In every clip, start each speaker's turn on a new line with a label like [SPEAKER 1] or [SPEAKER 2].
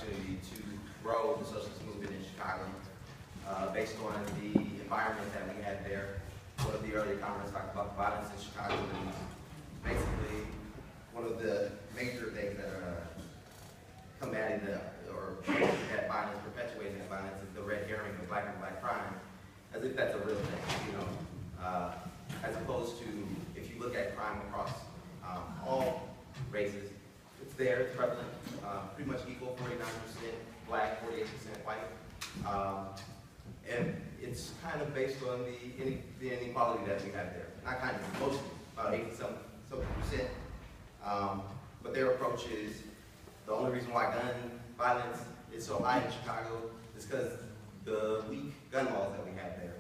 [SPEAKER 1] opportunity to grow the socialist movement in Chicago based on the environment that we had there. One of the earlier comments talked about violence in Chicago, and basically one of the major things that are combating that violence, perpetuating that violence, is the red herring of black and black crime, as if that's a real thing, as opposed to if you look at crime across all races, it's there, it's prevalent, pretty much equal, 49% black, 48% white. And it's kind of based on the inequality that we have there. Not kind of, mostly, about 80-something%. But their approach is, the only reason why gun violence is so high in Chicago is because the weak gun laws that we have there.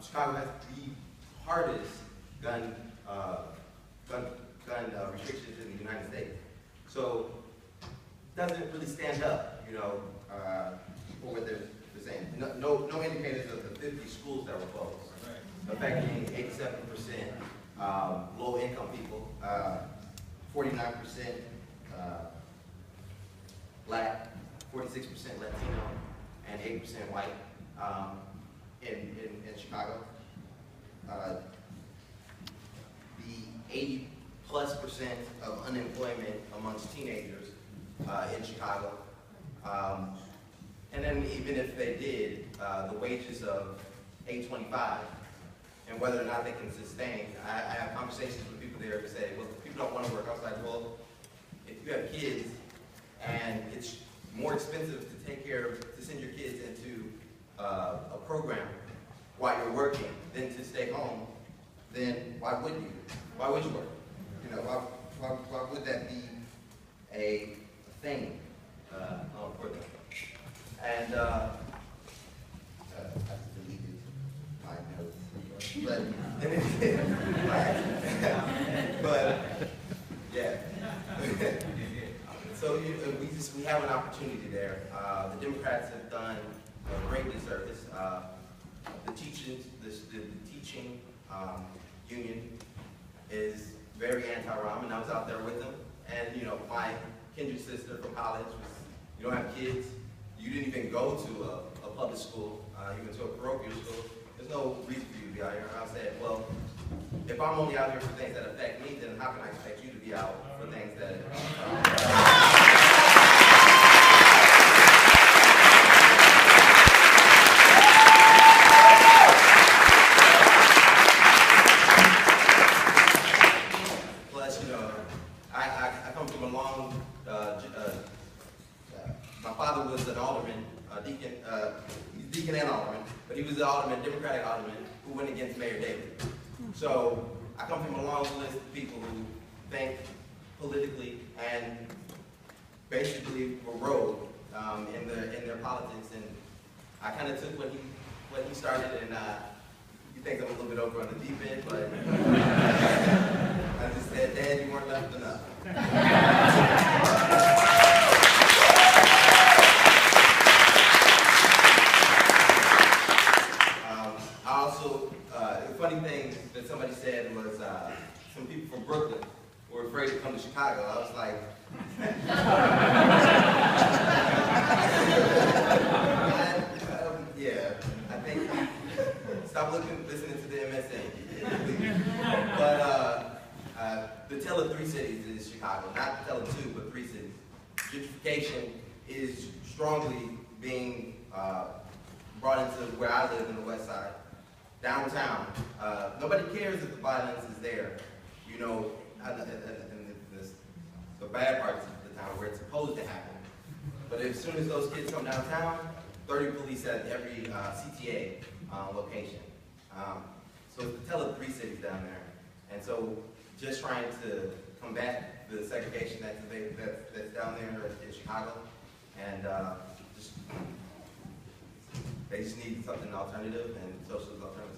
[SPEAKER 1] Chicago has the hardest gun restrictions in the United States. So it doesn't really stand up, for what they're saying. No indicators of the 50 schools that were closed, affecting 87% low-income people, 49% black, 46% Latino, and 8% white in Chicago. The 80+% of unemployment amongst teenagers in Chicago. And then even if they did, the wages of $8.25 and whether or not they can sustain. I have conversations with people there who say, well, people don't want to work. I was like, well, if you have kids and it's more expensive to send your kids into a program while you're working than to stay home, then why wouldn't you? Why would you work? Why would that be a thing for them? And I deleted my notes, but yeah. So we have an opportunity there. The Democrats have done a great disservice. The teaching union is very anti-Rom, and I was out there with them. And my kindred sister from college was, you don't have kids, you didn't even go to a public school, you went to a parochial school, there's no reason for you to be out here. And I said, well, if I'm only out here for things that affect me, then how can I expect you to be out for things that I come from a long, my father was an alderman, he's deacon and alderman, but he was an alderman, Democratic alderman, who went against Mayor Daley. So I come from a long list of people who think politically and basically were rogue in their politics, and I kind of took what he started, and he thinks I'm a little bit over on the deep end, but I just said, Dad, you weren't left enough. I also, the funny thing that somebody said was some people from Brooklyn were afraid to come to Chicago. I was like, yeah, I think stop listening to the MSA. But the tale of three cities is Chicago, not the tale of two, but three cities. Gentrification is strongly being brought into where I live in the West Side. Downtown, nobody cares if the violence is there, in the bad parts of the town where it's supposed to happen. But as soon as those kids come downtown, 30 police at every CTA location. So it's the tale of three cities down there. And so just trying to combat the segregation that's down there in Chicago, and they just need something alternative, and socialist alternatives.